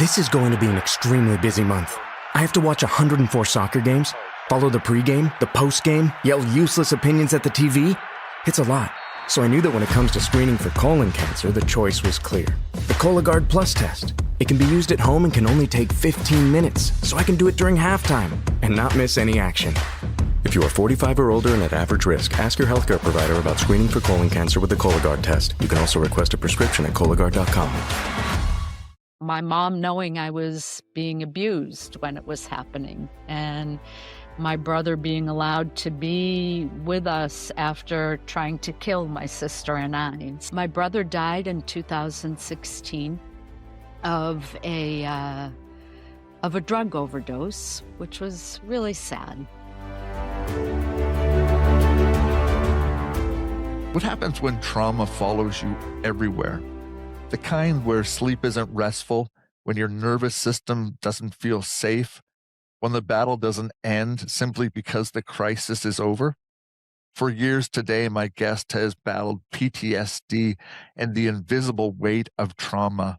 This is going to be an extremely busy month. I have to watch 104 soccer games, follow the pregame, the postgame, yell useless opinions at the TV. It's a lot. So I knew that when it comes to screening for colon cancer, the choice was clear. The Cologuard Plus test. It can be used at home and can only take 15 minutes, so I can do it during halftime and not miss any action. If you are 45 or older and at average risk, ask your healthcare provider about screening for colon cancer with the Cologuard test. You can also request a prescription at Cologuard.com. My mom knowing I was being abused when it was happening, and my brother being allowed to be with us after trying to kill my sister and I. My brother died in 2016 of a drug overdose, which was really sad. What happens when trauma follows you everywhere? The kind where sleep isn't restful, when your nervous system doesn't feel safe, when the battle doesn't end simply because the crisis is over? For years today, my guest has battled PTSD and the invisible weight of trauma.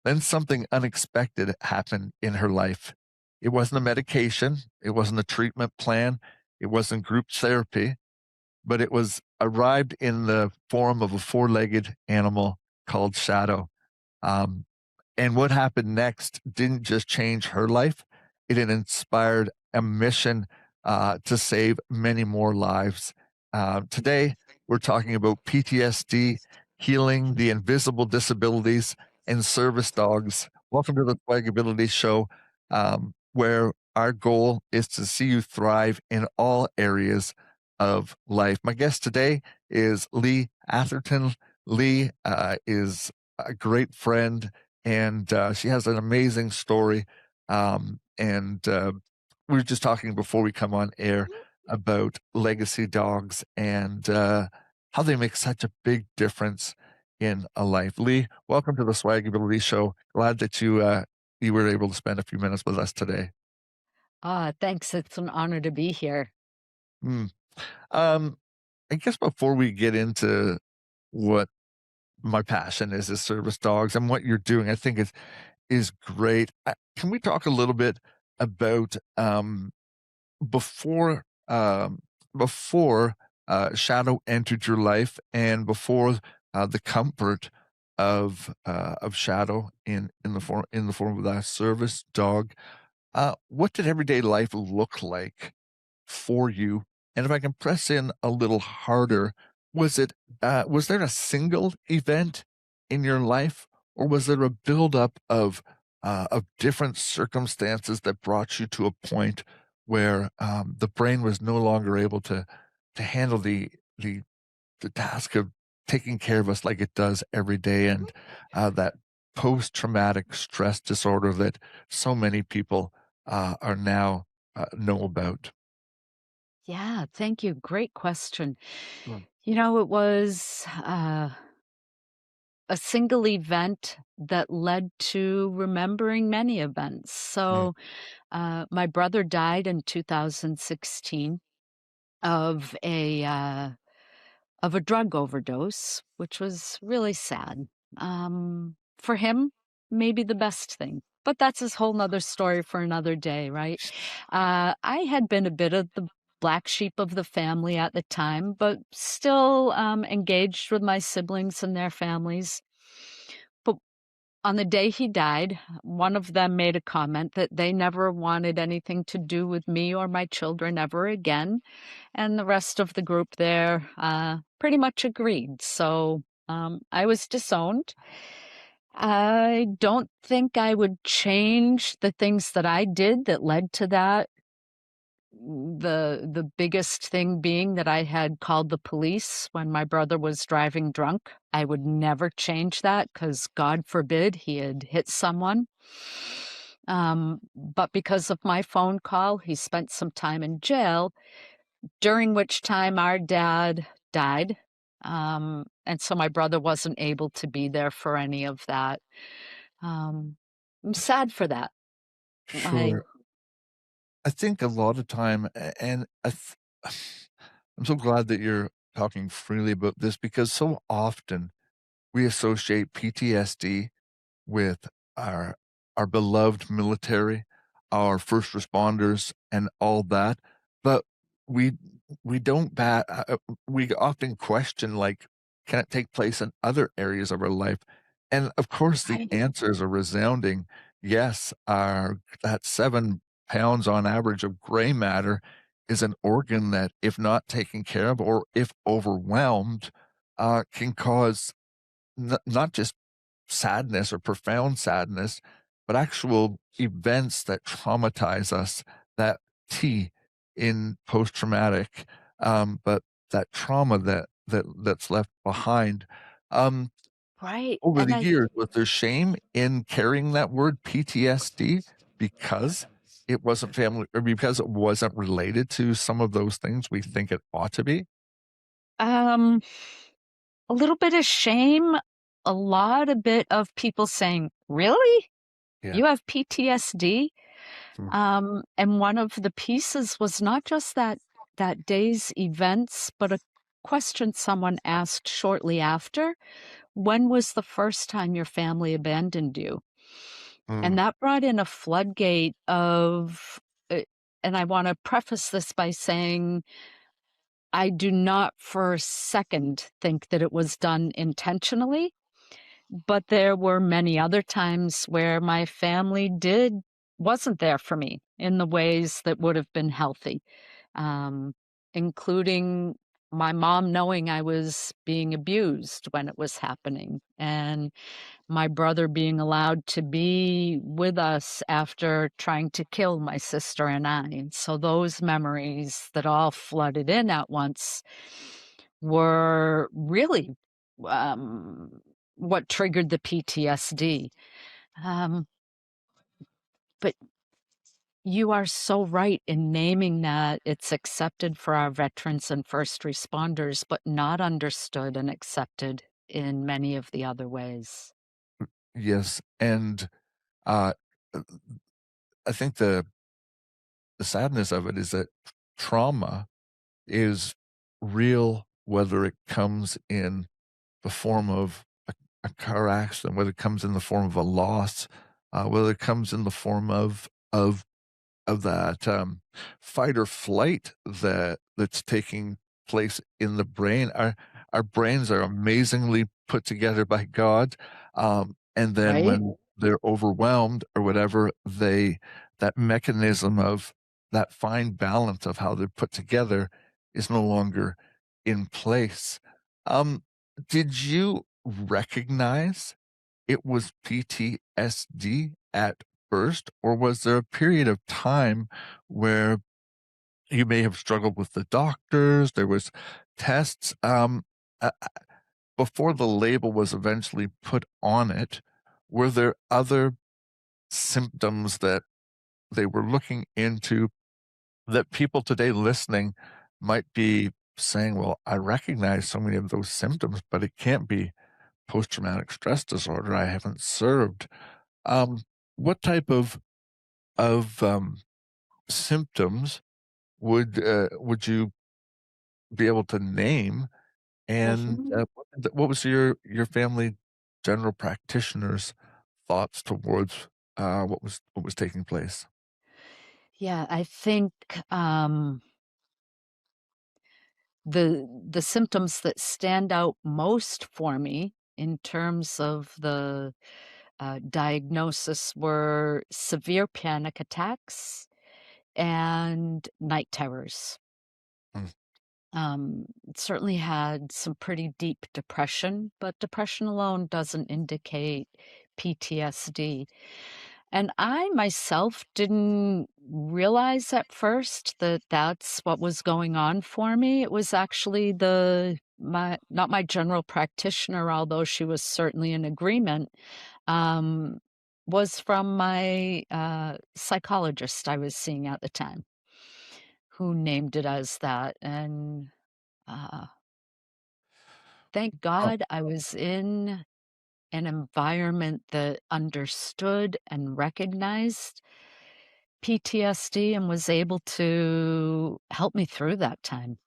Then something unexpected happened in her life. It wasn't a medication. It wasn't a treatment plan. It wasn't group therapy, but it was arrived in the form of a four-legged animal called Shadow. And what happened next didn't just change her life. It had inspired a mission to save many more lives. Today, we're talking about PTSD, healing the invisible disabilities, and service dogs. Welcome to the SwagAbility Show, where our goal is to see you thrive in all areas of life. My guest today is Lee Atherton. Lee is a great friend, and she has an amazing story. We were just talking before we come on air about legacy dogs and how they make such a big difference in a life. Lee, welcome to the SwagAbility Show. Glad that you were able to spend a few minutes with us today. Thanks. It's an honor to be here. I guess before we get into what my passion is service dogs and what you're doing, I think is great. Can we talk a little bit about before Shadow entered your life and before the comfort of Shadow in the form of that service dog? What did everyday life look like for you? And if I can press in a little harder, was there a single event in your life, or was there a buildup of different circumstances that brought you to a point where the brain was no longer able to handle the task of taking care of us like it does every day, and that post-traumatic stress disorder that so many people are now know about? Yeah, thank you. Great question. Sure. It was a single event that led to remembering many events. So my brother died in 2016 of a drug overdose, which was really sad. For him, maybe the best thing. But that's his whole nother story for another day, right? I had been a bit of the black sheep of the family at the time, but still engaged with my siblings and their families. But on the day he died, one of them made a comment that they never wanted anything to do with me or my children ever again. And the rest of the group there pretty much agreed. So I was disowned. I don't think I would change the things that I did that led to that. The biggest thing being that I had called the police when my brother was driving drunk. I would never change that because God forbid he had hit someone. But because of my phone call, he spent some time in jail, during which time our dad died. And so my brother wasn't able to be there for any of that. I'm sad for that. Sure. I think a lot of time, and I'm so glad that you're talking freely about this, because so often we associate PTSD with our our beloved military, our first responders, and all that. But we we don't bat. We often question, like, can it take place in other areas of our life? And of course, the Right. answers are resounding yes. Our that 7 pounds on average of gray matter is an organ that, if not taken care of or if overwhelmed, can cause not just sadness or profound sadness, but actual events that traumatize us, that T in post traumatic, but that trauma that's left behind. Um, Right. Over And the I years, was there shame in carrying that word PTSD because it wasn't family or because it wasn't related to some of those things we think it ought to be? um a little bit of shame, a bit of people saying, "Really? Yeah. You have PTSD?" Mm, And one of the pieces was not just that day's events, but a question someone asked shortly after. When was the first time your family abandoned you? And mm, that brought in a floodgate of, uh, and I want to preface this by saying I do not for a second think that it was done intentionally, but there were many other times where my family wasn't there for me in the ways that would have been healthy, um, including my mom knowing I was being abused when it was happening, and my brother being allowed to be with us after trying to kill my sister and I. And so those memories that all flooded in at once were really um, what triggered the PTSD. Um, but you are so right in naming that it's accepted for our veterans and first responders, but not understood and accepted in many of the other ways. yes, and, uh, I think the sadness of it is that trauma is real, whether it comes in the form of a car accident, whether it comes in the form of a loss, whether it comes in the form of that fight or flight that's taking place in the brain. Our brains are amazingly put together by God, and then Right? when they're overwhelmed or whatever, they that mechanism of that fine balance of how they're put together is no longer in place. Um, did you recognize it was PTSD at first, or was there a period of time where you may have struggled with the doctors, there was tests, before the label was eventually put on it, were there other symptoms that they were looking into that people today listening might be saying, "Well, I recognize so many of those symptoms, but it can't be post-traumatic stress disorder, I haven't served." Um, what type of symptoms would you be able to name? And Mhm. what was your family general practitioner's thoughts towards what was taking place? Yeah, I think the symptoms that stand out most for me in terms of the diagnosis were severe panic attacks and night terrors. Mm, Certainly had some pretty deep depression, but depression alone doesn't indicate PTSD. And I myself didn't realize at first that that's what was going on for me. It was actually my not my general practitioner, although she was certainly in agreement, um, was from my psychologist I was seeing at the time, who named it as that. And uh, thank oh, God I was in an environment that understood and recognized PTSD and was able to help me through that time.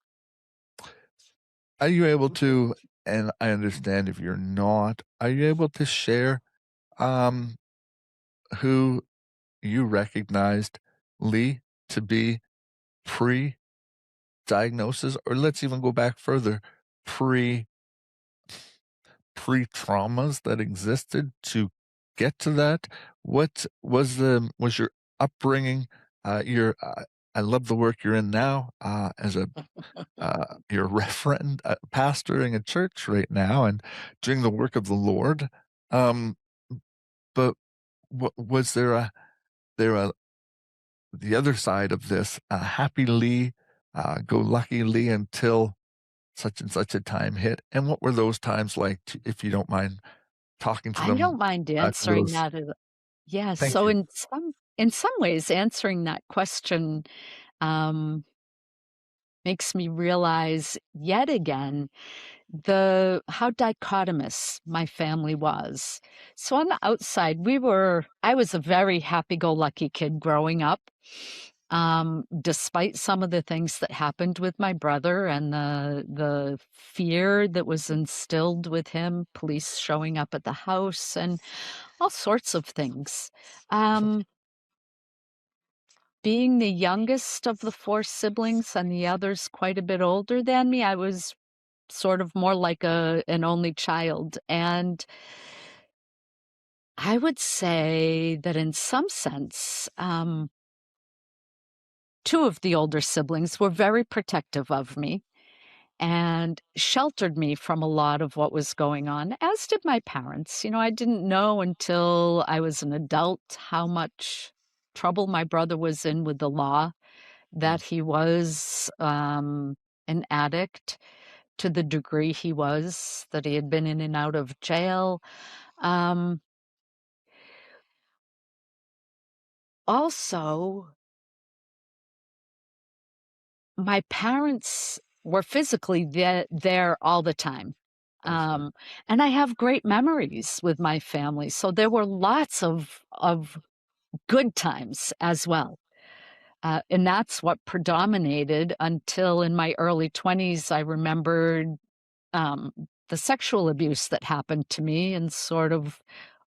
are you able to, and I understand if you're not, are you able to share, um, who you recognized, Lee, to be pre-diagnosis, or let's even go back further, pre pre-traumas that existed to get to that? What was your upbringing? Your I love the work you're in now as a you're a reverend, pastoring a church right now and doing the work of the Lord. Um, but was there a the other side of this, happy Lee, go lucky Lee until such and such a time hit? And what were those times like, if you don't mind talking to I them, don't mind to answering those. that. Yes. Thank So you. in some ways, answering that question um, makes me realize yet again the how dichotomous my family was. So on the outside, I was a very happy-go-lucky kid growing up. Despite some of the things that happened with my brother and the fear that was instilled with him, police showing up at the house and all sorts of things. Um, Being the youngest of the four siblings and the others quite a bit older than me, I was sort of more like an only child, and I would say that in some sense, 2 of the older siblings were very protective of me and sheltered me from a lot of what was going on, as did my parents. I didn't know until I was an adult how much trouble my brother was in with the law, Mm. that he was, an addict to the degree he was, that he had been in and out of jail. Um, Also, my parents were physically there all the time. I see. Um, and I have great memories with my family. So there were lots of good times as well. And that's what predominated until in my early 20s. I remembered um, the sexual abuse that happened to me and sort of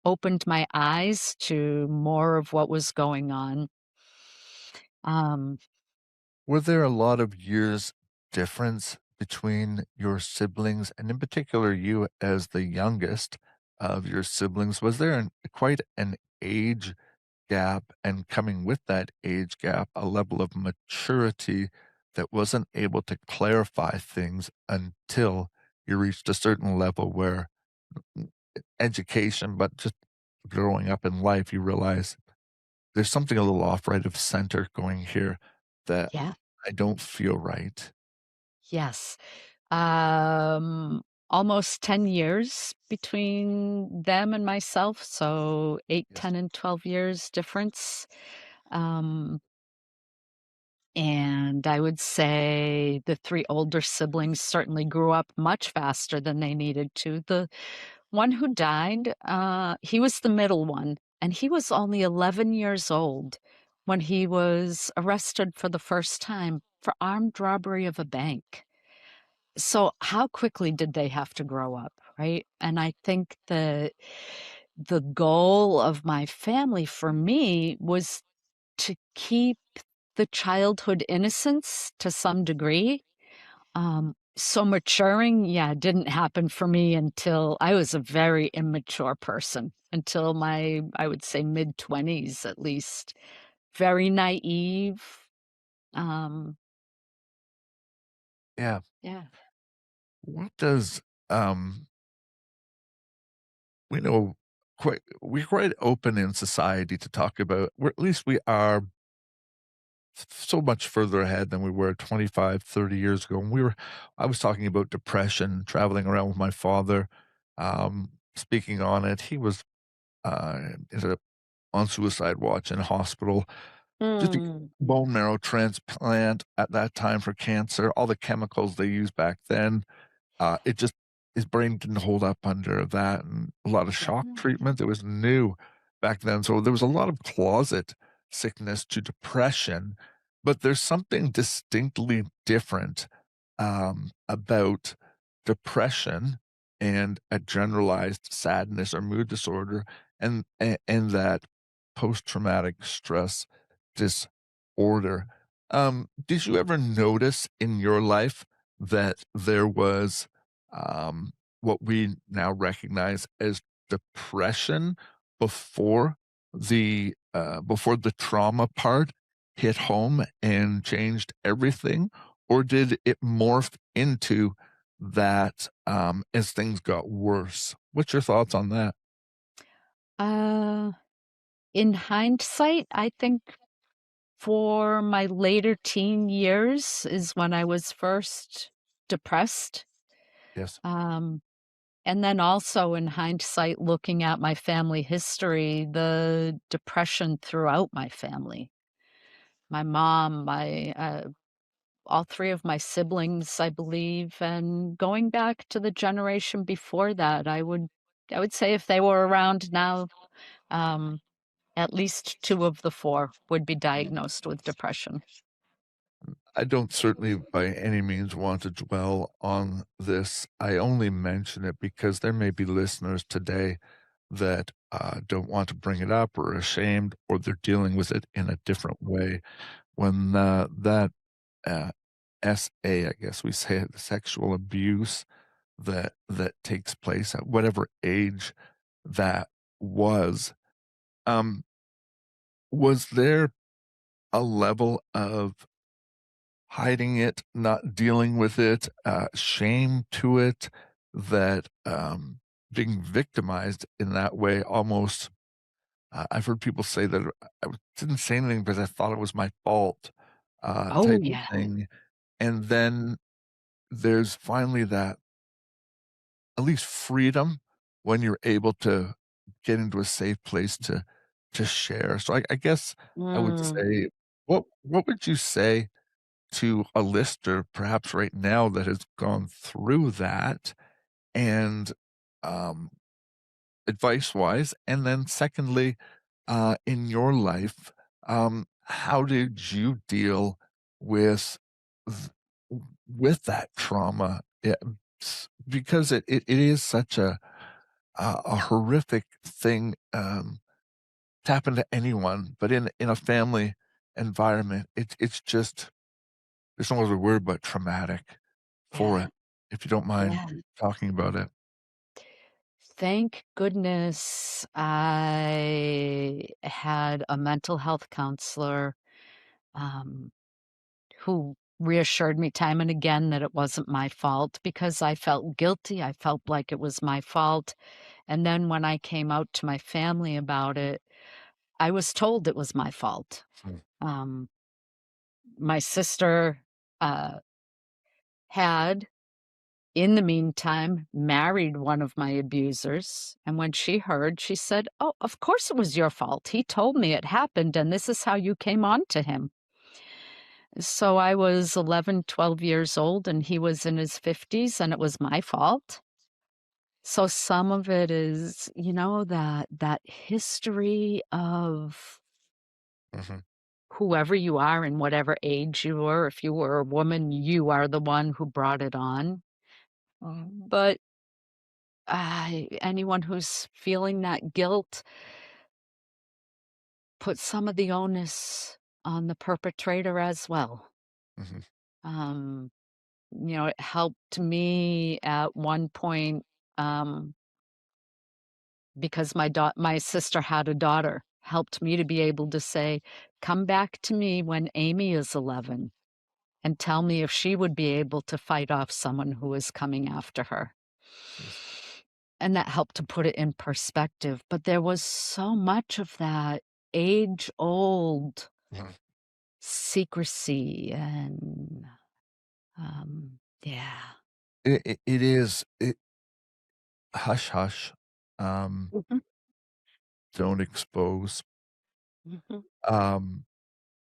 opened my eyes to more of what was going on. Um, Were there a lot of years difference between your siblings, and in particular, you as the youngest of your siblings? Was there quite an age gap, and coming with that age gap, a level of maturity that wasn't able to clarify things until you reached a certain level where education, but just growing up in life, you realize there's something a little off right of center going here that yeah, I don't feel right. yes. Almost 10 years between them and myself, so 8, Yes. 10, and 12 years difference. Um, and I would say the 3 older siblings certainly grew up much faster than they needed to. The one who died, he was the middle one, and he was only 11 years old when he was arrested for the first time for armed robbery of a bank. So how quickly did they have to grow up, right? And I think that the goal of my family for me was to keep the childhood innocence to some degree. So maturing, yeah, didn't happen for me until I was a very immature person, until I would say, mid-20s at least. Very naive. Um, Yeah. yeah. What does, we know we're quite open in society to talk about, or at least we are so much further ahead than we were 25, 30 years ago. And I was talking about depression, traveling around with my father, speaking on it. He was, ended up on suicide watch in a hospital. Just a Mm. bone marrow transplant at that time for cancer, all the chemicals they used back then, it just his brain didn't hold up under that, and a lot of shock Yeah. treatment. It was new back then, so there was a lot of closet sickness to depression, but there's something distinctly different, about depression and a generalized sadness or mood disorder, and that post-traumatic stress disorder. Did you ever notice in your life that there was um, what we now recognize as depression before before the trauma part hit home and changed everything, or did it morph into that as things got worse? What's your thoughts on that? Uh, in hindsight, I think for my later teen years is when I was first depressed. Yes. Um, and then also in hindsight, looking at my family history, the depression throughout my family. My mom, all three of my siblings, I believe, and going back to the generation before that, I would say if they were around now, um, at least two of the four would be diagnosed with depression. I don't certainly by any means want to dwell on this. I only mention it because there may be listeners today that don't want to bring it up or are ashamed or they're dealing with it in a different way. When that uh, SA, I guess we say it, the sexual abuse that takes place at whatever age that was, um, was there a level of hiding it, not dealing with it, shame to it, that being victimized in that way almost. I've heard people say that didn't say anything because I thought it was my fault, Oh, type of yeah. thing. And then there's finally that at least freedom when you're able to get into a safe place to share. So I guess I would Mm. say, what would you say to a listener perhaps right now that has gone through that and um, advice wise? And then secondly, in your life, how did you deal with th- with that trauma? Because it is such a horrific thing to happen to anyone, but in a family environment, it's just there's no other word but traumatic for Yeah. it, if you don't mind Yeah. talking about it. Thank goodness I had a mental health counselor, um, who reassured me time and again that it wasn't my fault because I felt guilty. I felt like it was my fault. And then when I came out to my family about it, I was told it was my fault. Mm, Um, my sister uh, had, in the meantime, married one of my abusers. And when she heard, she said, "Oh, of course it was your fault. He told me it happened, and this is how you came on to him." So I was 11, 12 years old, and he was in his 50s, and it was my fault. So some of it is, that history of mhm. whoever you are and whatever age you were. If you were a woman, you are the one who brought it on. But anyone who's feeling that guilt, put some of the onus on the perpetrator as well. Mhm. Um, it helped me at one point, um, because my sister had a daughter, helped me to be able to say, "Come back to me when Amy is 11 and tell me if she would be able to fight off someone who is coming after her." Yes. And that helped to put it in perspective, but there was so much of that age-old Mhm. secrecy and, yeah. It is hush hush. Um, Mhm, don't expose. mhm. Um,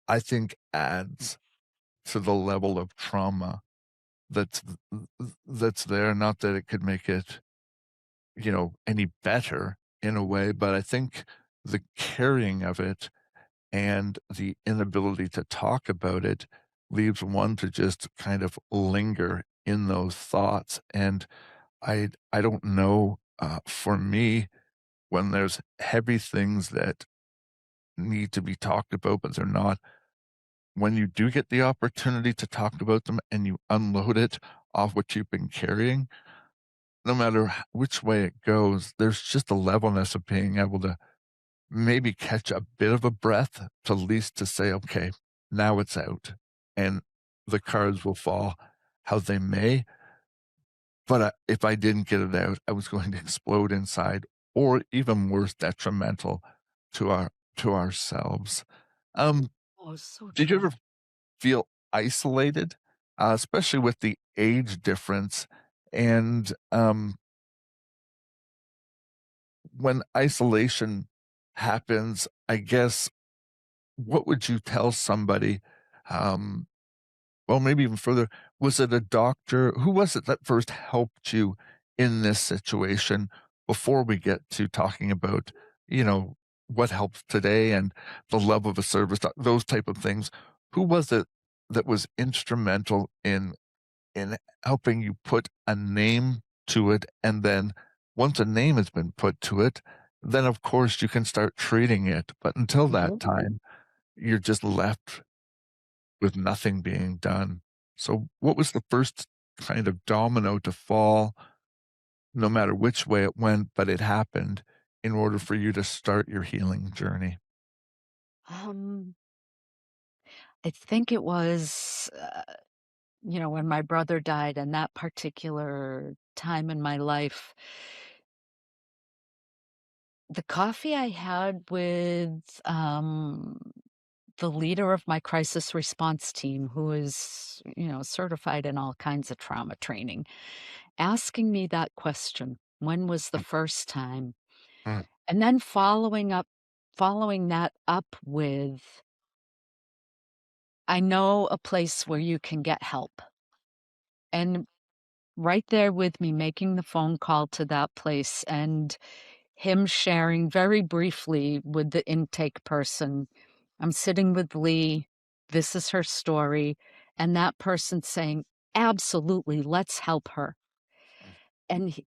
I think adds to the level of trauma that's that's there. Not that it could make it, any better in a way, but I think the carrying of it and the inability to talk about it leaves one to just kind of linger in those thoughts. And I don't know, for me, when there's heavy things that need to be talked about, but they're not. When you do get the opportunity to talk about them and you unload it off what you've been carrying, no matter which way it goes, there's just a levelness of being able to maybe catch a bit of a breath, to at least to say, okay, now it's out, and the cards will fall how they may. But if I didn't get it out, I was going to explode inside, or even worse, detrimental to ourselves. Oh, so Did you true. ever feel isolated, especially with the age difference? And when isolation happens, I guess, what would you tell somebody? Um, well, maybe even further, was it a doctor? Who was it that first helped you in this situation before we get to talking about, you know, what helps today and the level of a service, those type of things? Who was it that was instrumental in helping you put a name to it? And then once a name has been put to it, then of course you can start treating it. But until that Mhm. time, you're just left with nothing being done. So what was the first kind of domino to fall, no matter which way it went, but it happened in order for you to start your healing journey? Um, I think it was, when my brother died and that particular time in my life, the coffee I had with, the leader of my crisis response team, who is, certified in all kinds of trauma training, asking me that question, "When was the first time?" Mm, And then following that up with, "I know a place where you can get help." And right there with me making the phone call to that place and him sharing very briefly with the intake person, "I'm sitting with Lee, this is her story," and that person saying, "Absolutely, let's help her." mm. And he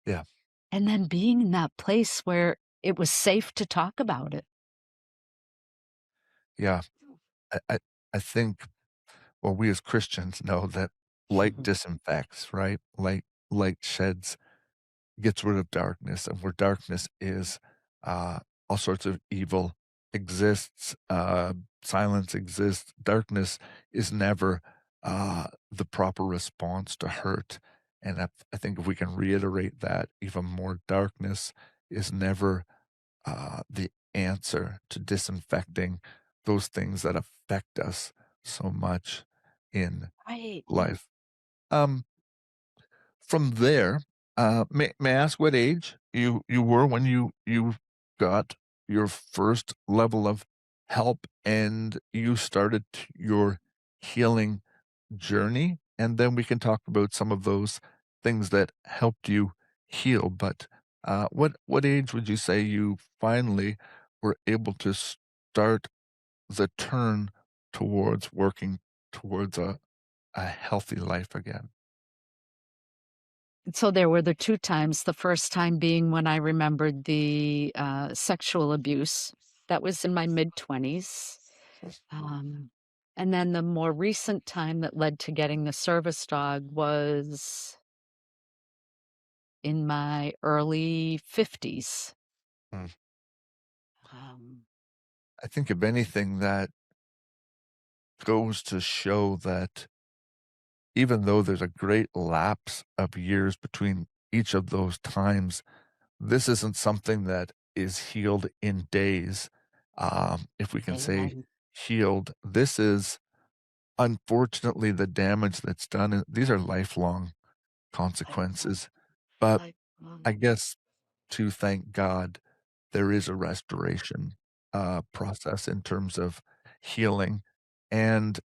Yeah, and then being in that place where it was safe to talk about it. yeah. I I think, well, we as Christians know that light disinfects, right? Light sheds, gets rid of darkness, and where darkness is, all sorts of evil exists, silence exists. Darkness is never the proper response to hurt. And I think if we can reiterate that even more, darkness is never the answer to disinfecting those things that affect us so much in Right. life. Um, from there, may I ask what age you were when you got your first level of help and you started your healing journey? And then we can talk about some of those things that helped you heal. But what age would you say you finally were able to start the turn towards working towards a healthy life again? So there were the 2 times, the first time being when I remembered the, sexual abuse. That was in my mid-20s. Um, and then the more recent time that led to getting the service dog was in my early 50s. Mm. Um, I think if anything, that goes to show that even though there's a great lapse of years between each of those times, this isn't something that is healed in days. If we can say Amen. healed, this is unfortunately the damage that's done. These are lifelong Lifelong, consequences. But lifelong. I guess to thank God, there is a restoration process in terms of healing. And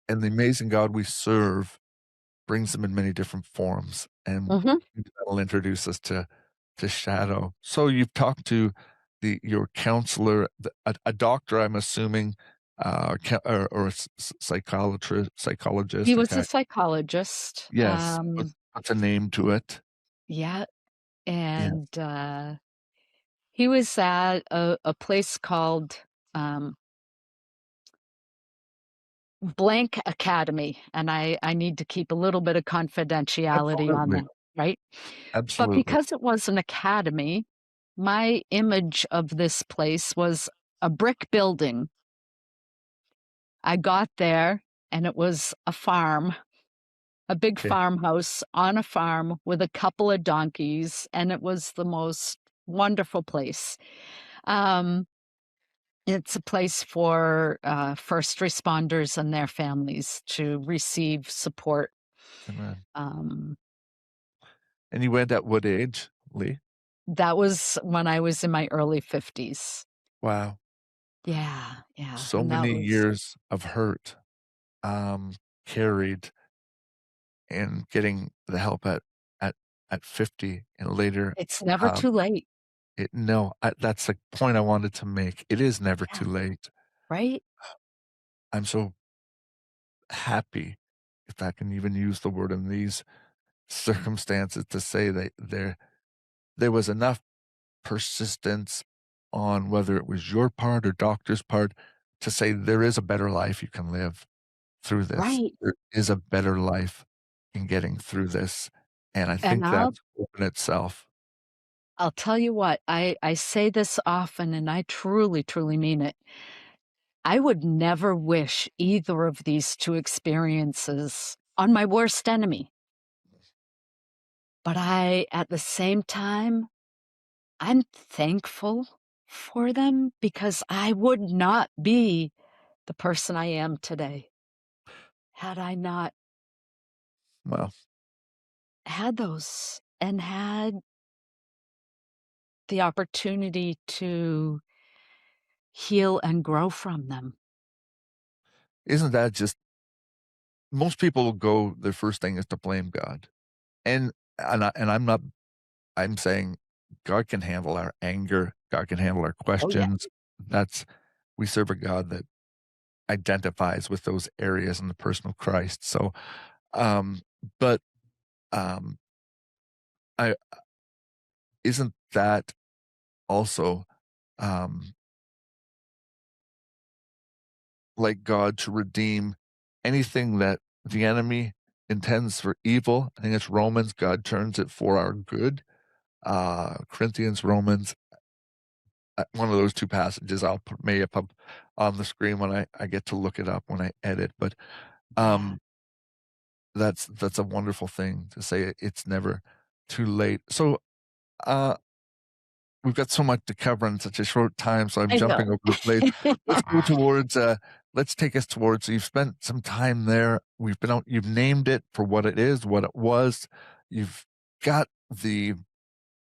and the amazing God we serve brings them in many different forms, and Mhm. that'll introduce us to shadow. So you've talked to your counselor, a doctor, I'm assuming, or a psychologist, He was a okay. psychologist. Yes, puts a name to it. Yeah, Yeah. and, he was at a place called, Blank Academy, and I need to keep a little bit of confidentiality on Absolutely. that, right? But Absolutely. because it was an academy, my image of this place was a brick building. I got there, and it was a farm, a big Okay. farmhouse on a farm with a couple of donkeys, and it was the most wonderful place. Um, it's a place for, first responders and their families to receive support. Amen. Um, And you went at what age, Lee? that was when I was in my early 50s. Wow. Yeah, yeah, So and that many was years of hurt, carried in getting the help at at 50 and later. it's never Um, too late. no, that's the point I wanted to make. It is never too Yeah, late. right? I'm so happy, if I can even use the word in these circumstances, to say that there was enough persistence on whether it was your part or doctor's part to say there is a better life you can live through this. Right, There is a better life in getting through this, and I and think that's hope in itself. I'll tell you what, I say this often, and I truly, truly mean it. I would never wish either of these 2 experiences on my worst enemy, but at the same time, I'm thankful for them because I would not be the person I am today had I not Well, had those and had the opportunity to heal and grow from them. isn't that just most people will go their first thing is to blame God. And I'm not I'm saying God can handle our anger, God can handle our Oh, yeah. questions. That's we serve a God that identifies with those areas in the person of Christ. So, um, but, um, I isn't that also, um, like God to redeem anything that the enemy intends for evil? I think it's Romans, God turns it for our good. Corinthians, Romans, one of those 2 passages I'll put may up on the screen when I get to look it up when I edit, but, Yeah. um, that's a wonderful thing to say it's never too late. So, uh, we've got so much to cover in such a short time, so I'm I know. jumping over the place. Let's go towards, let's take us towards you've spent some time there. We've been out you've named it for what it is, what it was. You've got the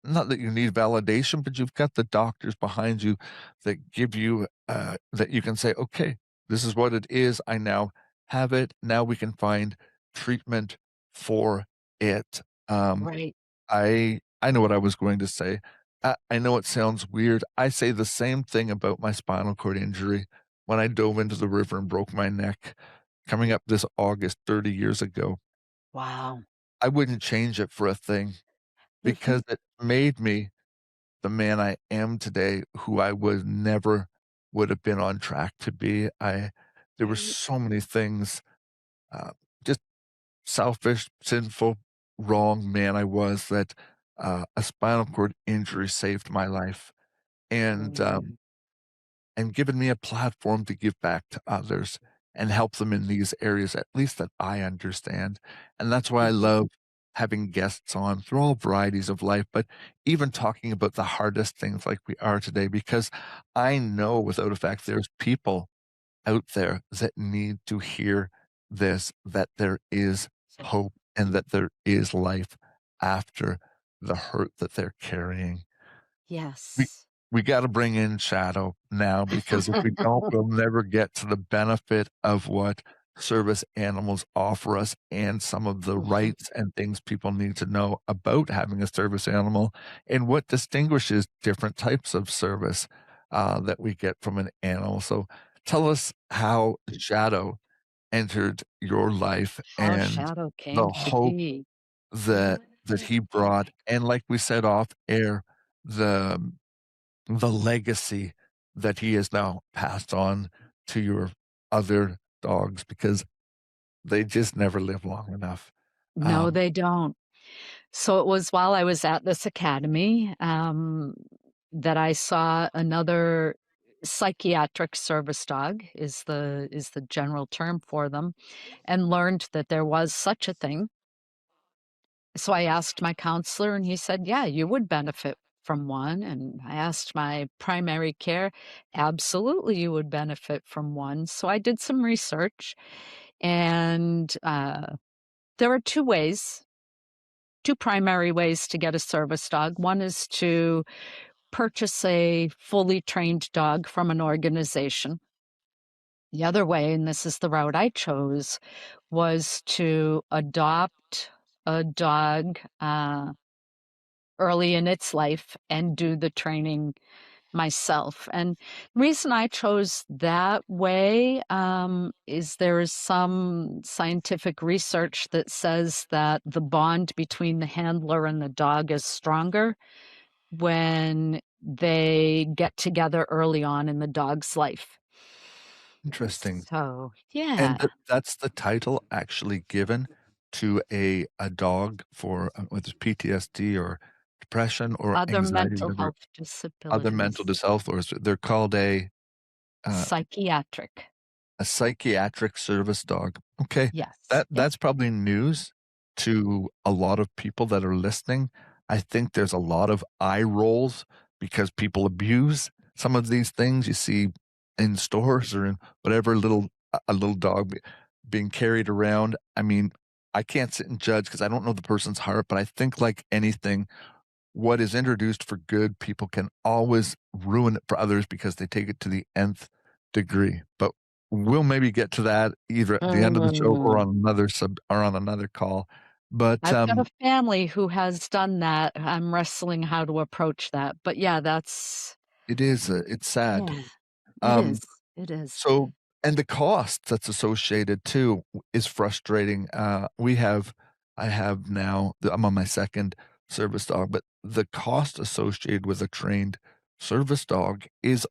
not that you need validation, but you've got the doctors behind you that give you, that you can say, "Okay, this is what it is. I now have it. Now we can find treatment for it." Um, Right. I know what I was going to say. I know it sounds weird. I say the same thing about my spinal cord injury when I dove into the river and broke my neck coming up this August 30 years ago. Wow. I wouldn't change it for a thing Mhm. because it made me the man I am today, who I was never would have been on track to be. There were Right. so many things, uh, just selfish, sinful, wrong man I was that, a spinal cord injury saved my life and, Mm. given me a platform to give back to others and help them in these areas, at least that I understand. And that's why I Mhm. love having guests on through all varieties of life, but even talking about the hardest things like we are today, because I know without a fact there's people out there that need to hear this, that there is hope and that there is life after the hurt that they're carrying. We Yes. we gotta bring in shadow now because if we don't, we'll never get to the benefit of what service animals offer us and some of the Mhm. rights and things people need to know about having a service animal and what distinguishes different types of service, that we get from an animal. So tell us how shadow entered your life How and shadow came the to hope be. that Yeah. that he brought, and like we said off air, the legacy that he has now passed on to your other dogs, because they just never live long enough. No, they don't. So it was while I was at this academy that I saw another psychiatric service dog is the general term for them, and learned that there was such a thing. So I asked my counselor, and he said, "Yeah, you would benefit from one." And I asked my primary care, "Absolutely, you would benefit from one." So I did some research, and there are two primary ways to get a service dog. One is to purchase a fully trained dog from an organization. The other way, and this is the route I chose, was to adopt a dog early in its life and do the training myself. And the reason I chose that way is there is some scientific research that says that the bond between the handler and the dog is stronger when they get together early on in the dog's life. Interesting. So, And yeah, that's the title actually given to a dog for whether it's PTSD or depression or other anxiety, mental whatever, health other mental disabilities, disorders. They're called uh, psychiatric. a psychiatric service dog. Okay, Yes. Yep. that's probably news to a lot of people that are listening. I think there's a lot of eye rolls because people abuse some of these things you see in stores or in whatever, a little dog being carried around. I mean, I can't sit and judge because I don't know the person's heart, but I think like anything, what is introduced for good, people can always ruin it for others because they take it to the nth degree. But we'll maybe get to that either at the end of the show or Mm. on another call. But I've got a family who has done that. I'm wrestling how to approach that. But yeah, that's it's sad. yeah, it Um, is. It is. So, and the cost that's associated too is frustrating. I have now, I'm on my second service dog, but the cost associated with a trained service dog is,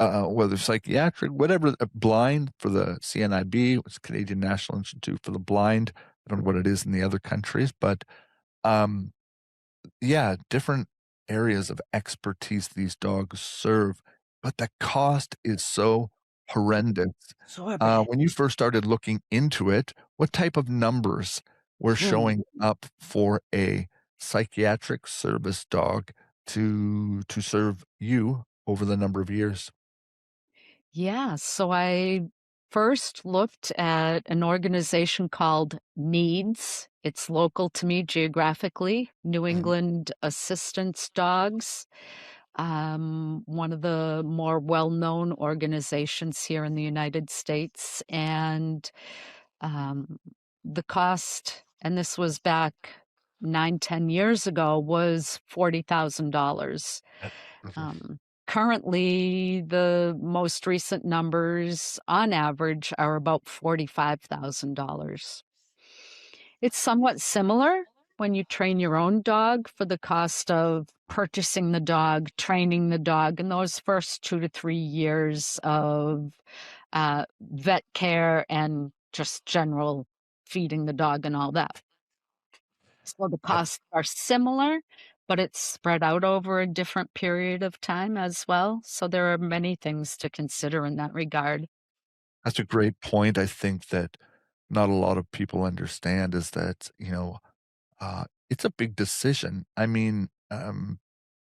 whether psychiatric, whatever, blind for the CNIB, which is Canadian National Institute for the Blind. I don't know what it is in the other countries, but um, yeah, different areas of expertise these dogs serve, but the cost is so horrendous. Sorbet. When you first started looking into it, what type of numbers were showing up for a psychiatric service dog to serve you over the number of years? Yeah, so I first looked at an organization called NEEDS. It's local to me geographically, New Mhm. England Assistance Dogs, one of the more well-known organizations here in the United States. And um, the cost, and this was back 9, 10 years ago, was $40,000. Mhm. Um, Currently, the most recent numbers on average are about $45,000. It's somewhat similar when you train your own dog for the cost of purchasing the dog, training the dog, and those first 2 to 3 years of vet care and just general feeding the dog and all that. So the That's costs are similar, but it's spread out over a different period of time as well. So there are many things to consider in that regard. that's a great point. I think that not a lot of people understand is that, it's a big decision. I mean,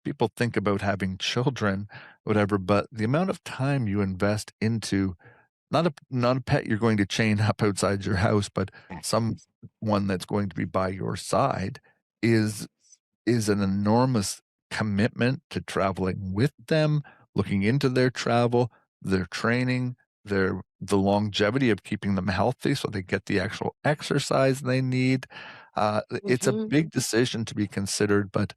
people think about having children, whatever, but the amount of time you invest into not a pet you're going to chain up outside your house, but someone that's going to be by your side is is an enormous commitment to traveling with them, looking into their travel, their training, the longevity of keeping them healthy so they get the actual exercise they need. It's a Mhm. big decision to be considered, but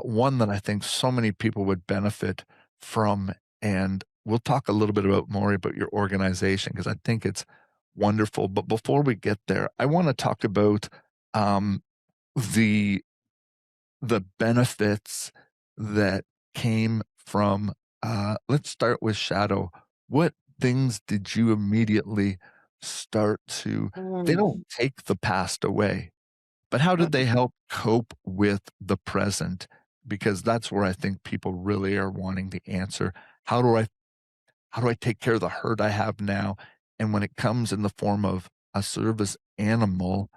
one that I think so many people would benefit from. And we'll talk a little bit more about your organization because I think it's wonderful. But before we get there, I want to talk about um, the the benefits that came from, let's start with Shadow. What things did you immediately start to, they don't take the past away, but how did they help cope with the present? Because that's where I think people really are wanting the answer. How do I how do I take care of the hurt I have now? And when it comes in the form of a service animal,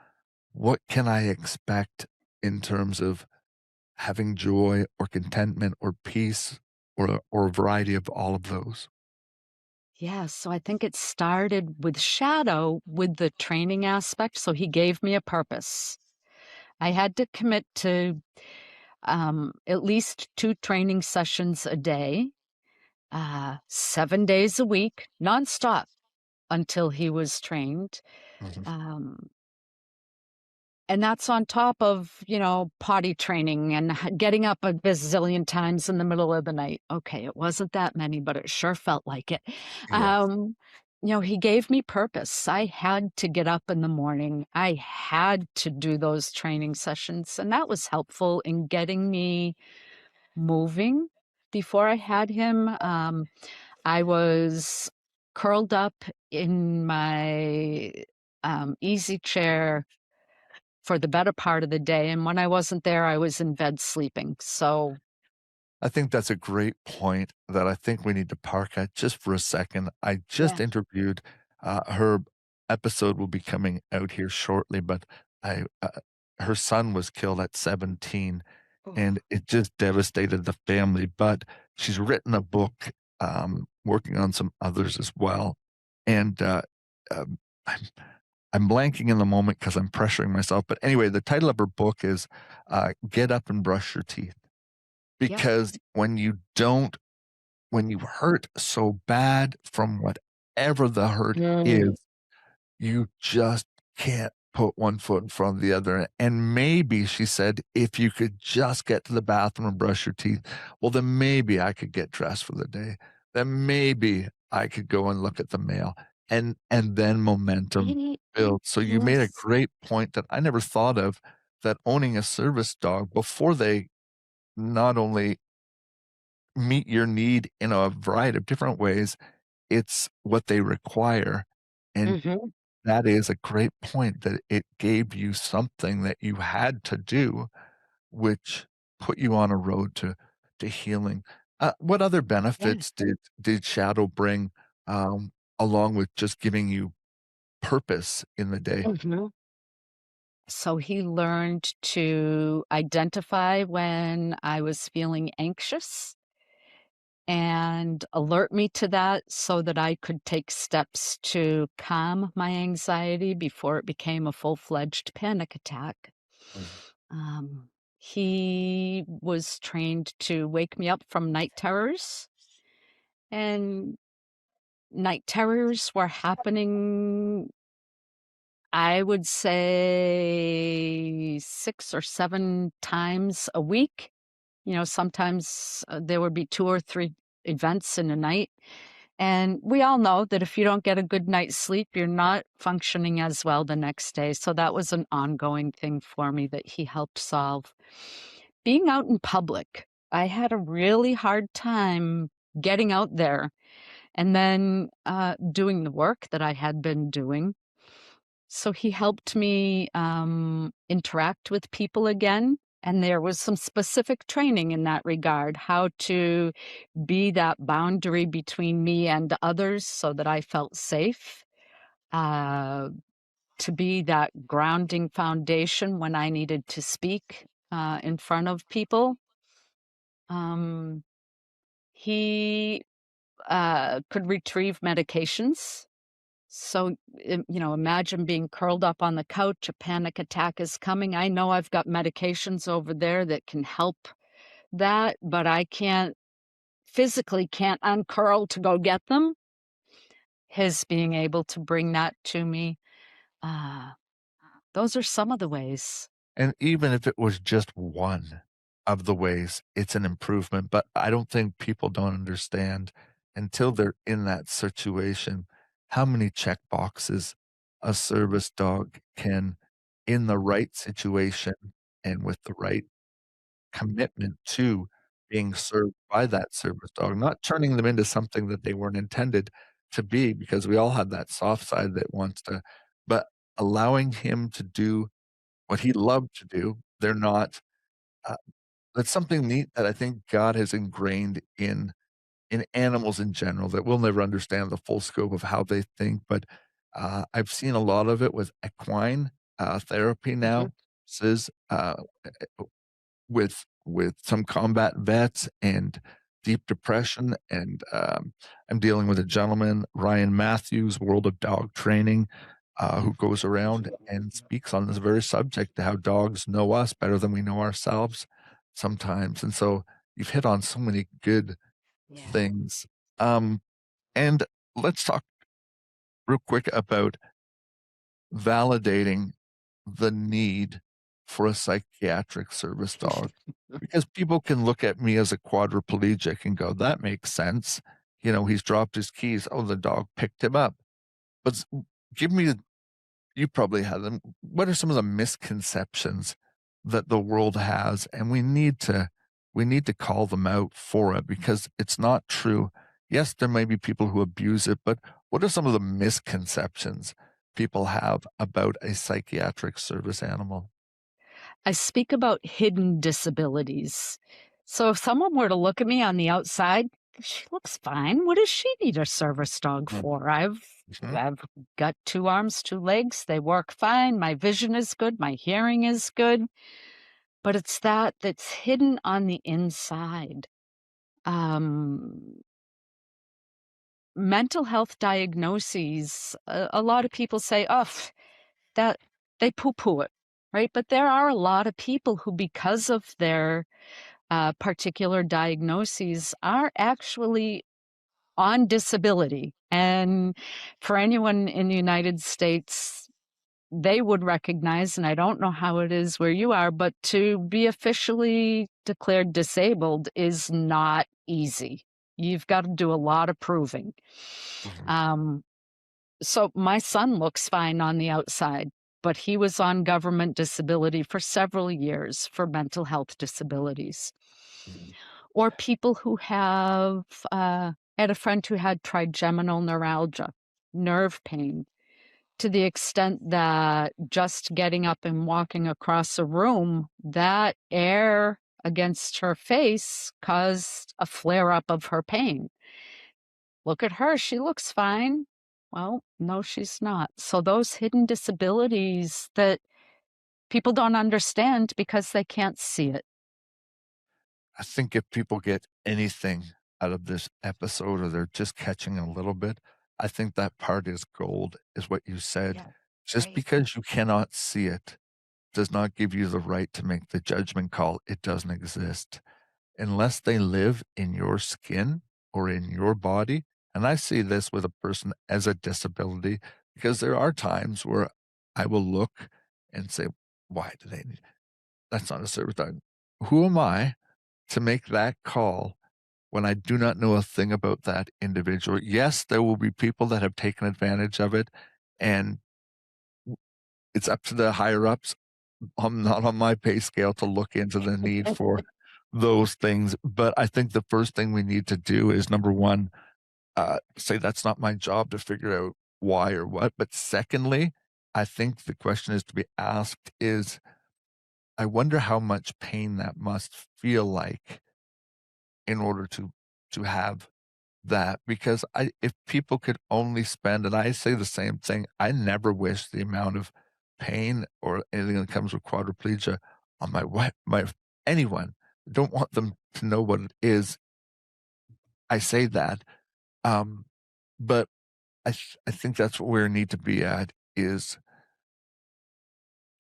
what can I expect in terms of having joy or contentment or peace or a variety of all of those? Yeah, so I think it started with Shadow with the training aspect. So he gave me a purpose. I had to commit to at least 2 training sessions a day, 7 days a week, nonstop until he was trained. Mhm. Um, and that's on top of, potty training and getting up a bazillion times in the middle of the night. Okay, it wasn't that many, but it sure felt like it. Yes. He gave me purpose. I had to get up in the morning. I had to do those training sessions, and that was helpful in getting me moving. Before I had him, I was curled up in my easy chair for the better part of the day, and when I wasn't there, I was in bed sleeping, so I think that's a great point that I think we need to park at just for a second. I just yeah. interviewed her episode will be coming out here shortly, but I her son was killed at 17 Oh, and it just devastated the family. But she's written a book, working on some others as well. And um, I'm, I'm blanking in the moment because I'm pressuring myself. But anyway, the title of her book is Get Up and Brush Your Teeth. yep. Because when you hurt so bad from whatever the hurt Mm. is, you just can't put one foot in front of the other. And maybe, she said, if you could just get to the bathroom and brush your teeth, well, then maybe I could get dressed for the day. Then maybe I could go and look at the mail. And then momentum Ye builds. So you made a yes. great point that I never thought of, that owning a service dog before they not only meet your need in a variety of different ways, it's what they require. And Mhm. that is a great point, that it gave you something that you had to do, which put you on a road to healing. What other Yeah. benefits did Shadow bring, along with just giving you purpose in the day? Mhm. So he learned to identify when I was feeling anxious and alert me to that so that I could take steps to calm my anxiety before it became a full-fledged panic attack. Mhm. Um, he was trained to wake me up from night terrors, and night terrors were happening, I would say 6 or 7 times a week. Sometimes there would be 2 or 3 events in a night. And we all know that if you don't get a good night's sleep, you're not functioning as well the next day. So that was an ongoing thing for me that he helped solve. Being out in public, I had a really hard time getting out there and then doing the work that I had been doing. So he helped me interact with people again. And there was some specific training in that regard, how to be that boundary between me and others so that I felt safe, uh, to be that grounding foundation when I needed to speak in front of people. Um, he could retrieve medications. So, imagine being curled up on the couch, a panic attack is coming. I know I've got medications over there that can help that, but I can't uncurl to go get them. His being able to bring that to me, uh, those are some of the ways. And even if it was just one of the ways, it's an improvement. But I don't think people don't understand until they're in that situation how many check boxes a service dog can, in the right situation and with the right commitment to being served by that service dog, not turning them into something that they weren't intended to be, because we all have that soft side that wants to, but allowing him to do what he loved to do. They're not, uh, that's something neat that I think God has ingrained in animals in general, that we'll never understand the full scope of how they think, but I've seen a lot of it with equine therapy Hmm. now. Says with some combat vets and deep depression, and I'm dealing with a gentleman, Ryan Matthews, World of Dog Training, who goes around and speaks on this very subject, how dogs know us better than we know ourselves sometimes. And so you've hit on so many good Yeah. things. And let's talk real quick about validating the need for a psychiatric service dog, because people can look at me as a quadriplegic and go, that makes sense. You know, he's dropped his keys. Oh, the dog picked him up. But give me, you probably have them. What are some of the misconceptions that the world has? And we need to call them out for it, because it's not true. Yes, there may be people who abuse it, but what are some of the misconceptions people have about a psychiatric service animal? I speak about hidden disabilities. So if someone were to look at me on the outside, she looks fine. What does she need a service dog Mm, for? I've mhm, I've got 2 arms, 2 legs. They work fine. My vision is good. My hearing is good. But it's that's hidden on the inside. Um, Mental health diagnoses, a lot of people say, "Oh, that they poo-poo it," right? But there are a lot of people who, because of their particular diagnoses, are actually on disability. And for anyone in the United States, they would recognize, and I don't know how it is where you are, but to be officially declared disabled is not easy. You've got to do a lot of proving. mhm, Um, so my son looks fine on the outside, but he was on government disability for several years for mental health disabilities. mhm. Or people who have, I had a friend who had trigeminal neuralgia, nerve pain, to the extent that just getting up and walking across a room, that air against her face caused a flare up of her pain. Look at her, she looks fine. Well, no, she's not. So those hidden disabilities that people don't understand because they can't see it. I think if people get anything out of this episode, or they're just catching a little bit, I think that part is gold, is what you said. Yeah, Just right. because you cannot see it does not give you the right to make the judgment call. It doesn't exist unless they live in your skin or in your body. And I see this with a person as a disability, because there are times where I will look and say, why do they need, that's not a service dog. Who am I to make that call when I do not know a thing about that individual? Yes, there will be people that have taken advantage of it, and it's up to the higher ups. I'm not on my pay scale to look into the need for those things. But I think the first thing we need to do is, number one, say that's not my job to figure out why or what. But secondly, I think the question is to be asked is, I wonder how much pain that must feel like in order to have that. Because if people could only spend, and I say the same thing, I never wish the amount of pain or anything that comes with quadriplegia on my anyone. Don't want them to know what it is. I say that, um, but I think that's what we need to be at is,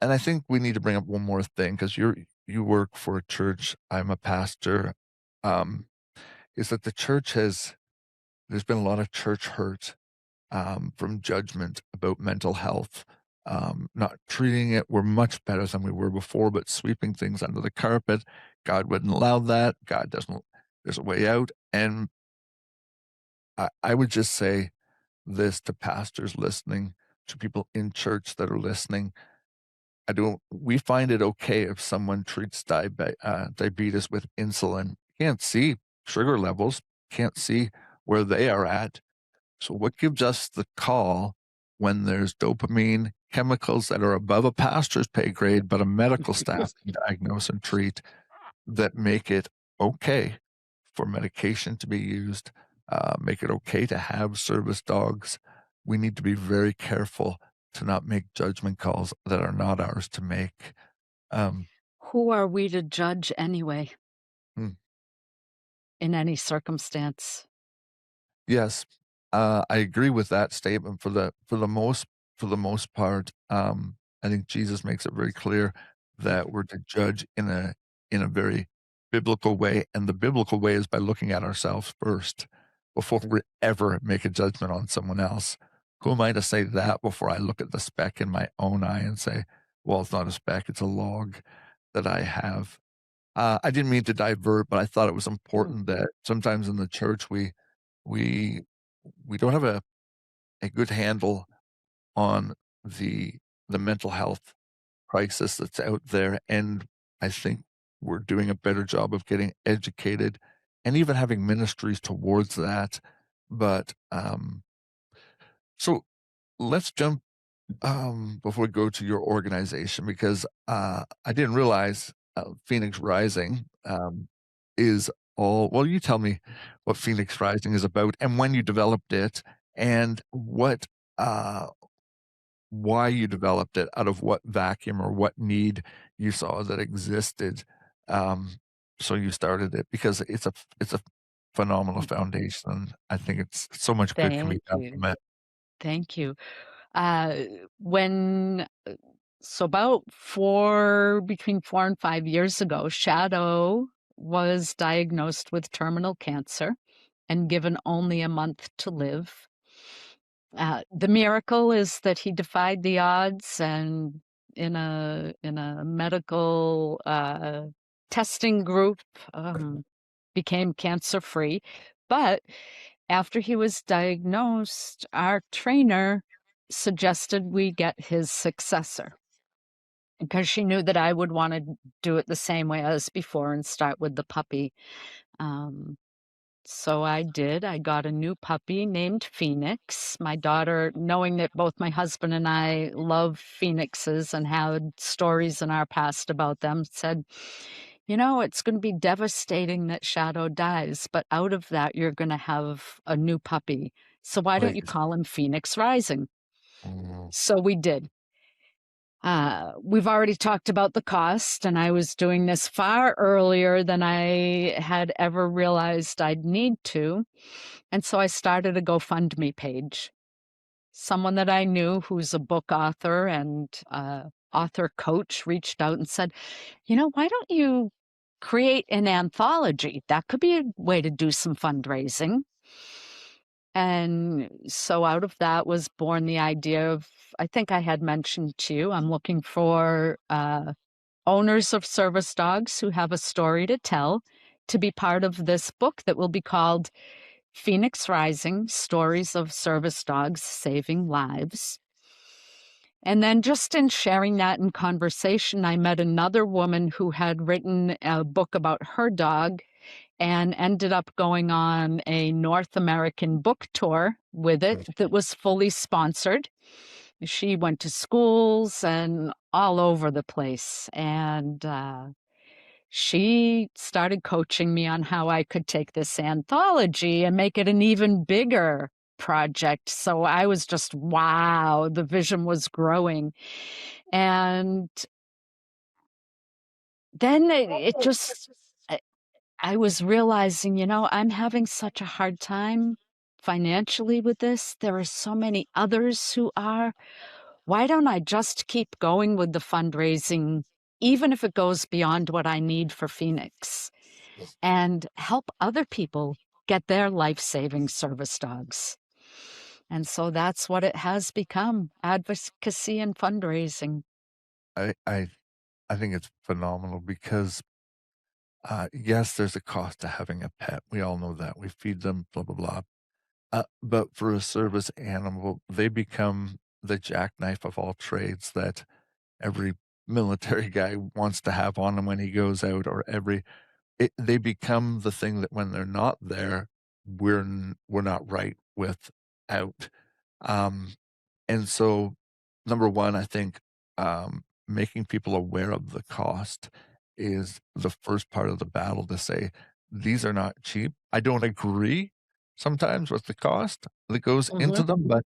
and I think we need to bring up one more thing, because you work for a church. I'm a pastor. Um, is that the church has there's been a lot of church hurt from judgment about mental health, not treating it. We're much better than we were before, but sweeping things under the carpet. God wouldn't allow that. God doesn't. There's a way out. And I would just say this to pastors listening, to people in church that are listening. we find it okay if someone treats diabetes with insulin. Can't see sugar levels, can't see where they are at. So what gives us the call when there's dopamine chemicals that are above a pastor's pay grade, but a medical staff can diagnose and treat, that make it okay for medication to be used, make it okay to have service dogs? We need to be very careful to not make judgment calls that are not ours to make. Um, Who are we to judge anyway, hmm. in any circumstance? Yes, I agree with that statement for the most part. I think Jesus makes it very clear that we're to judge in a very biblical way, and the biblical way is by looking at ourselves first before we ever make a judgment on someone else. Who am I to say that before I look at the speck in my own eye and say, "Well, it's not a speck; it's a log that I have." I didn't mean to divert, but I thought it was Mm. important that sometimes in the church we we don't have a good handle on the mental health crisis that's out there, and I think we're doing a better job of getting educated and even having ministries towards that. But so let's jump before we go to your organization, because I didn't realize Phoenix Rising is all. Well, you tell me what Phoenix Rising is about and when you developed it, and what why you developed it, out of what vacuum or what need you saw that existed. Um, so you started it, because it's a phenomenal foundation. I think it's so much good can be Thank done you. from it. Thank you. Uh, when so about between 4 and 5 years ago, Shadow was diagnosed with terminal cancer and given only a month to live. The miracle is that he defied the odds and in a medical testing group became cancer free. But after he was diagnosed, our trainer suggested we get his successor because she knew that I would want to do it the same way as before and start with the puppy. Um, so I did. I got a new puppy named Phoenix. My daughter, knowing that both my husband and I love phoenixes and had stories in our past about them, said, it's going to be devastating that Shadow dies, but out of that, you're going to have a new puppy. So why don't you Please. call him Phoenix Rising? Mm, So we did. We've already talked about the cost, and I was doing this far earlier than I had ever realized I'd need to. And so I started a GoFundMe page. Someone that I knew who's a book author and author coach reached out and said, why don't you create an anthology? That could be a way to do some fundraising. And so out of that was born the idea of, I think I had mentioned to you, I'm looking for owners of service dogs who have a story to tell to be part of this book that will be called Phoenix Rising: Stories of Service Dogs Saving Lives. And then just in sharing that in conversation, I met another woman who had written a book about her dog and ended up going on a North American book tour with it that was fully sponsored. She went to schools and all over the place. And she started coaching me on how I could take this anthology and make it an even bigger project. So I was just, wow, the vision was growing. And then it just, I was realizing, I'm having such a hard time financially with this. There are so many others who are. Why don't I just keep going with the fundraising, even if it goes beyond what I need for Phoenix, and help other people get their life-saving service dogs? And so that's what it has become, advocacy and fundraising. I I I think it's phenomenal, because yes, there's a cost to having a pet. We all know that. We feed them, blah blah blah. But for a service animal, they become the jackknife of all trades that every military guy wants to have on him when he goes out, or they become the thing that when they're not there, we're not right without. Um, and so, number one, I think making people aware of the cost is the first part of the battle to say, these are not cheap. I don't agree sometimes with the cost that goes into Mhm. them, but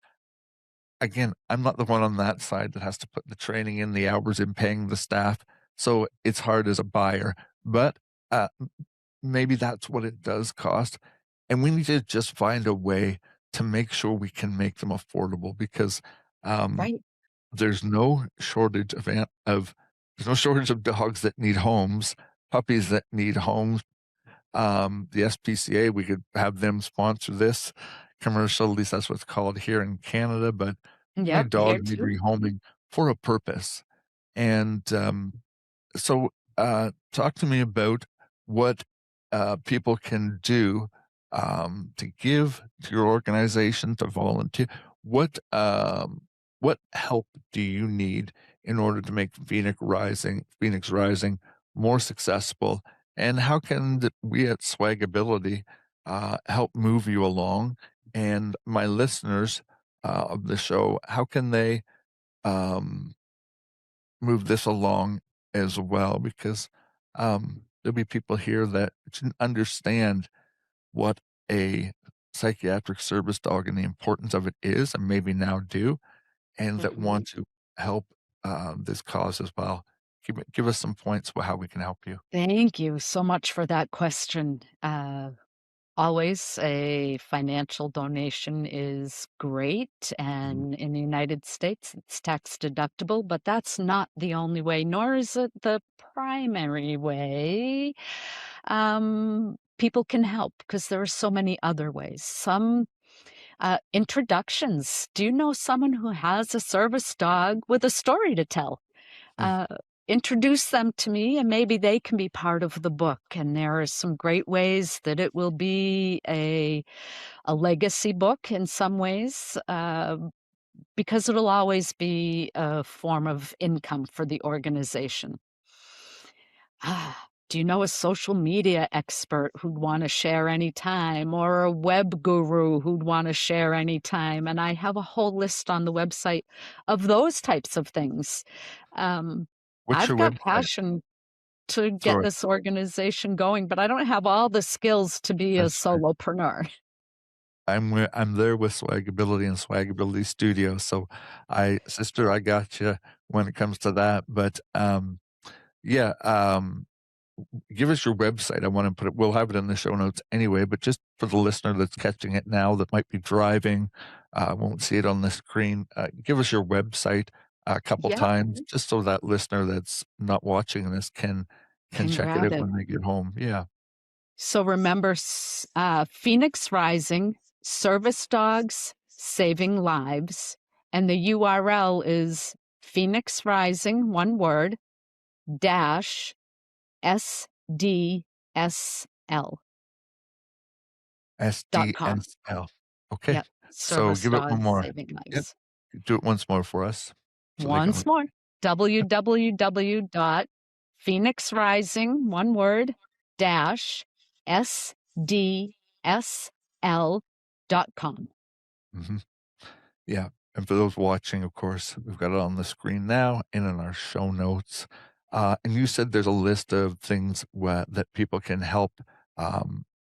again, I'm not the one on that side that has to put the training in, the hours in, paying the staff. So it's hard as a buyer, but maybe that's what it does cost. And we need to just find a way to make sure we can make them affordable because um, Right. there's no shortage of there's no shortage of dogs that need homes, puppies that need homes. The SPCA, we could have them sponsor this commercial. At least that's what's called here in Canada. But how many Yep, here dogs need too. rehoming for a purpose? And so, talk to me about what people can do to give to your organization, to volunteer. What what help do you need in order to make Phoenix Rising more successful? And how can we at SwagAbility help move you along? And my listeners of the show, how can they um, move this along as well? Because there'll be people here that didn't understand what a psychiatric service dog and the importance of it is, and maybe now do, and that Mhm. want to help this cause as well. Give us some points about how we can help you. Thank you so much for that question. Always a financial donation is great, Mhm. and in the United States, it's tax deductible, but that's not the only way, nor is it the primary way. People can help because there are so many other ways. Some introductions. Do you know someone who has a service dog with a story to tell? Mm. uh, Introduce them to me and maybe they can be part of the book, and there are some great ways that it will be a legacy book in some ways, because it'll always be a form of income for the organization. Do you know a social media expert who'd want to share anytime, or a web guru who'd want to share anytime? And I have a whole list on the website of those types of things. Um, What's I've your got website? passion to get Sorry, this organization going, but I don't have all the skills to be a that's fine. solopreneur. I'm there with SwagAbility and SwagAbility Studio, so I got you when it comes to that. But yeah, give us your website. I want to put it. We'll have it in the show notes anyway. But just for the listener that's catching it now, that might be driving, won't see it on the screen. Give us your website a couple Yep, times, just so that listener that's not watching this can can check it grab out it. when they get home. Yeah. So remember, Phoenix Rising, Service Dogs Saving Lives, and the URL is Phoenix Rising, one word, dash SDSL.com. SDSL. Okay. Yep, So Service give it one Dogs more. Saving Yep. Lives. Do it once more for us so they can. Once more, Yep. www.phoenixrising, one word, dash SDSL.com. Mhm. Yeah. And for those watching, of course, we've got it on the screen now and in our show notes. And you said there's a list of things that people can help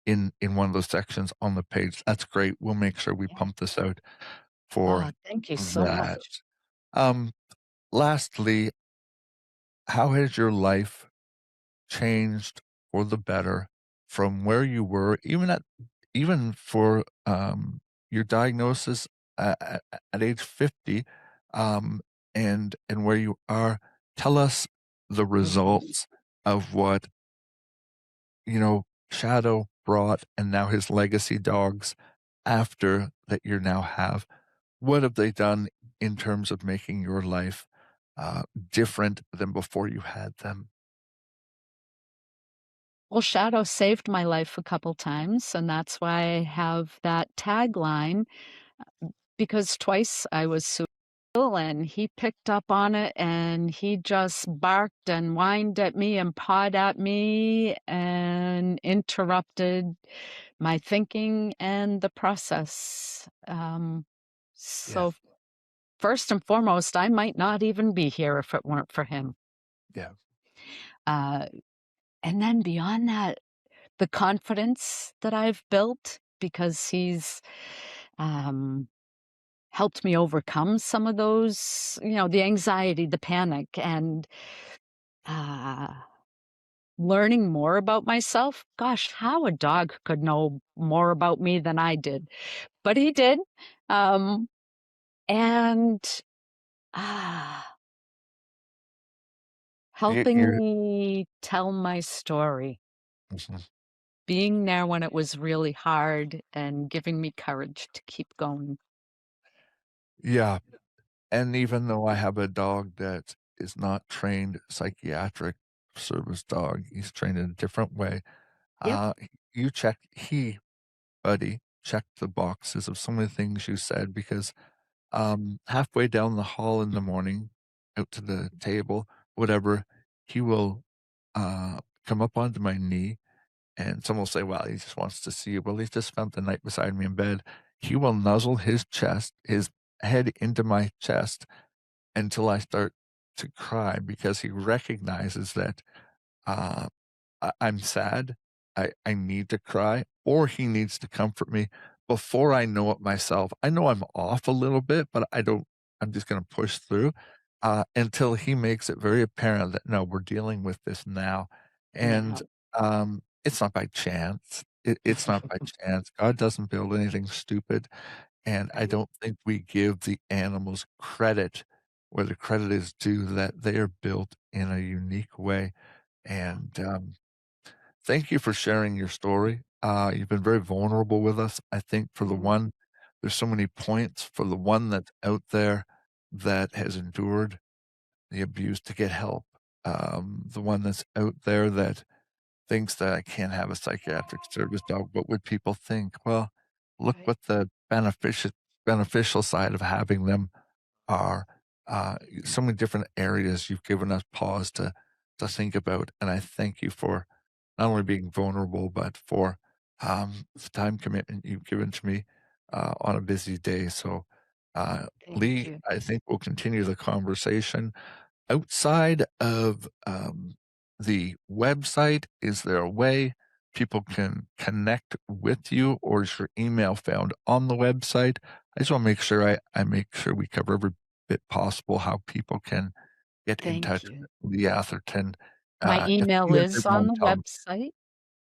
in one of those sections on the page. That's great. We'll make sure we pump this out for Oh, thank you so that. much. Um, Lastly, how has your life changed for the better from where you were, even for your diagnosis at age 50, and where you are? Tell us the Mhm. results of what Shadow brought, and now his legacy dogs after that you now have. What have they done in terms of making your life different than before you had them? Well, Shadow saved my life a couple times, and that's why I have that tagline, because twice I was and he picked up on it, and he just barked and whined at me and pawed at me and interrupted my thinking and the process. Yeah. So first and foremost, I might not even be here if it weren't for him. Yeah. Uh, and then beyond that, the confidence that I've built because he's helped me overcome some of those, the anxiety, the panic, and uh, learning more about myself. Gosh, how a dog could know more about me than I did, but he did. Um, and helping You're, me tell my story, mhm. being there when it was really hard, and giving me courage to keep going. Yeah. And even though I have a dog that is not trained psychiatric service dog, he's trained in a different way. Yep. Uh, you check, buddy, checked the boxes of some of the things you said because halfway down the hall in the morning, out to the table, whatever, he will come up onto my knee and someone will say, well, he just wants to see you. Well, he's just spent the night beside me in bed. He will nuzzle his chest, his head into my chest until I start to cry because he recognizes that uh, I'm sad. I need to cry, or he needs to comfort me before I know it myself. I know I'm off a little bit, but I'm just going to push through until he makes it very apparent that no, we're dealing with this now. And Now. it's not by chance. It's not by chance. God doesn't build anything stupid. And I Right. don't think we give the animals credit where the credit is due that they are built in a unique way. And thank you for sharing your story. You've been very vulnerable with us. I think for the Mhm. one, there's so many points for the one that's out there that has endured the abuse to get help. The one that's out there that thinks that I can't have a psychiatric service dog. What would people think? Well, look Right. what the beneficial side of having them are. So many different areas you've given us pause to think about, and I thank you for not only being vulnerable, but for the time commitment you've given to me on a busy day. So, Thank Lee, you. I think we'll continue the conversation outside of the website. Is there a way people can connect with you, or is your email found on the website? I just want to make sure I make sure we cover every bit possible how people can get in Thank touch you. with Lee Atherton. My If email you have is on everyone the tell them, website.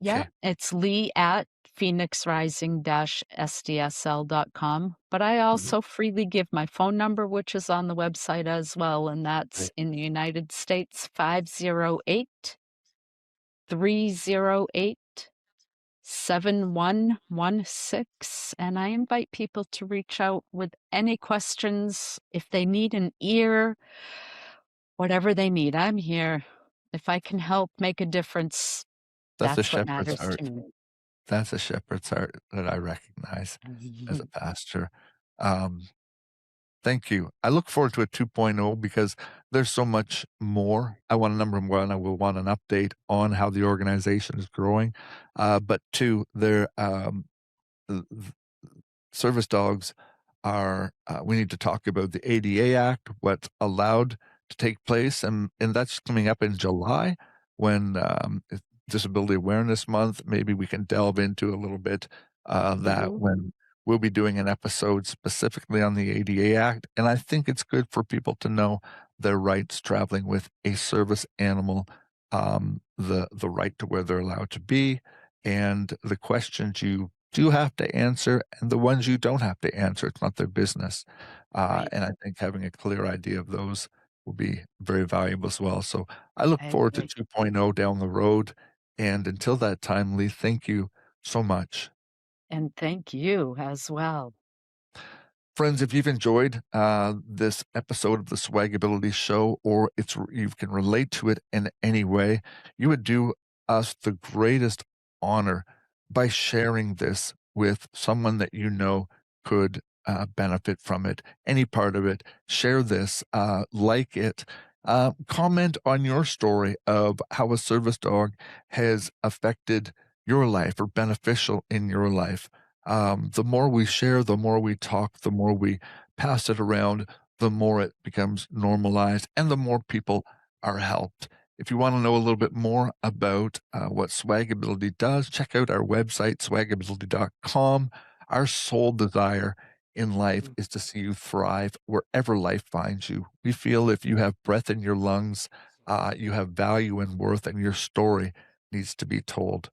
Yeah, okay, it's Lee at phoenixrising-sdsl.com. But I mhm, also freely give my phone number, which is on the website as well, and that's great. in the United States, 508-308-7116. And I invite people to reach out with any questions if they need an ear, whatever they need. I'm here. If I can help make a difference, That's a that's what shepherd's matters to heart. me. That's a shepherd's heart that I recognize as a pastor. Um, Thank you. I look forward to a 2.0 because there's so much more. I want number one, I will want an update on how the organization is growing. But two, th- th- service dogs are, we need to talk about the ADA Act, what's allowed to take place. And that's coming up in July when it's Disability Awareness Month. Maybe we can delve into a little bit that Mhm. when we'll be doing an episode specifically on the ADA Act. And I think it's good for people to know their rights traveling with a service animal, the right to where they're allowed to be, and the questions you do have to answer and the ones you don't have to answer. It's not their business. Right. And I think having a clear idea of those will be very valuable as well. So I look I forward to agree. 2.0 down the road. And until that time, Lee, thank you so much. And thank you as well. Friends, if you've enjoyed this episode of the SwagAbility Show, or you can relate to it in any way, you would do us the greatest honor by sharing this with someone that you know could benefit from it, any part of it, share this, like it. Comment on your story of how a service dog has affected your life or beneficial in your life. The more we share, the more we talk, the more we pass it around, the more it becomes normalized and the more people are helped. If you want to know a little bit more about what SwagAbility does, check out our website, swagability.com. Our sole desire in life is to see you thrive wherever life finds you. We feel if you have breath in your lungs, you have value and worth, and your story needs to be told.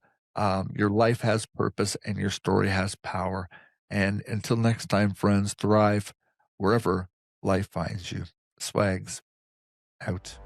Your life has purpose and your story has power. And until next time, friends, thrive wherever life finds you. Swags out.